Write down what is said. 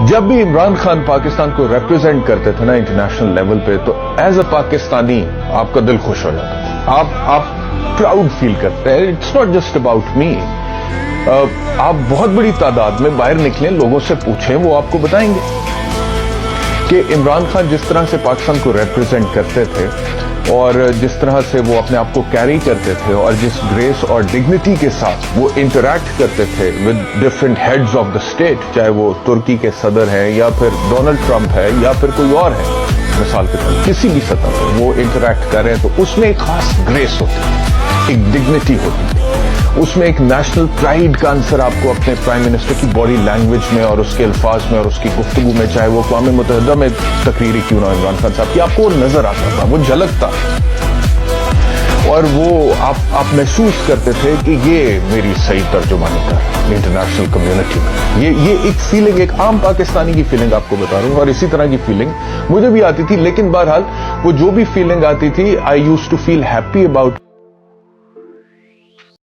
جب بھی عمران خان پاکستان کو ریپرزینٹ کرتے تھے نا انٹرنیشنل لیول پہ، تو ایز اے پاکستانی آپ کا دل خوش ہو جاتا، آپ پراؤڈ فیل کرتے ہیں. It's not just about me. آپ بہت بڑی تعداد میں باہر نکلیں، لوگوں سے پوچھیں، وہ آپ کو بتائیں گے کہ عمران خان جس طرح سے پاکستان کو ریپرزینٹ کرتے تھے اور جس طرح سے وہ اپنے آپ کو کیری کرتے تھے اور جس گریس اور ڈگنیٹی کے ساتھ وہ انٹریکٹ کرتے تھے with different heads of the state, چاہے وہ ترکی کے صدر ہیں یا پھر ڈونلڈ ٹرمپ ہے یا پھر کوئی اور ہے، مثال کے طور کسی بھی سطح پر وہ انٹریکٹ کر رہے ہیں، تو اس میں ایک خاص گریس ہوتی ہے، ایک ڈگنیٹی ہوتی ہے، اس میں ایک نیشنل پرائیڈ کا عنصر آپ کو اپنے پرائم منسٹر کی باڈی لینگویج میں اور اس کے الفاظ میں اور اس کی گفتگو میں، چاہے وہ اقوام متحدہ میں تقریری کیوں نہ عمران خان صاحب کی، آپ کو وہ نظر آتا تھا، وہ جھلکتا اور وہ آپ محسوس کرتے تھے کہ یہ میری صحیح ترجمانی کا انٹرنیشنل کمیونٹی میں. یہ ایک فیلنگ، ایک عام پاکستانی کی فیلنگ آپ کو بتا رہا ہوں، اور اسی طرح کی فیلنگ مجھے بھی آتی تھی. لیکن بہرحال وہ جو بھی فیلنگ آتی تھی، I used to feel happy about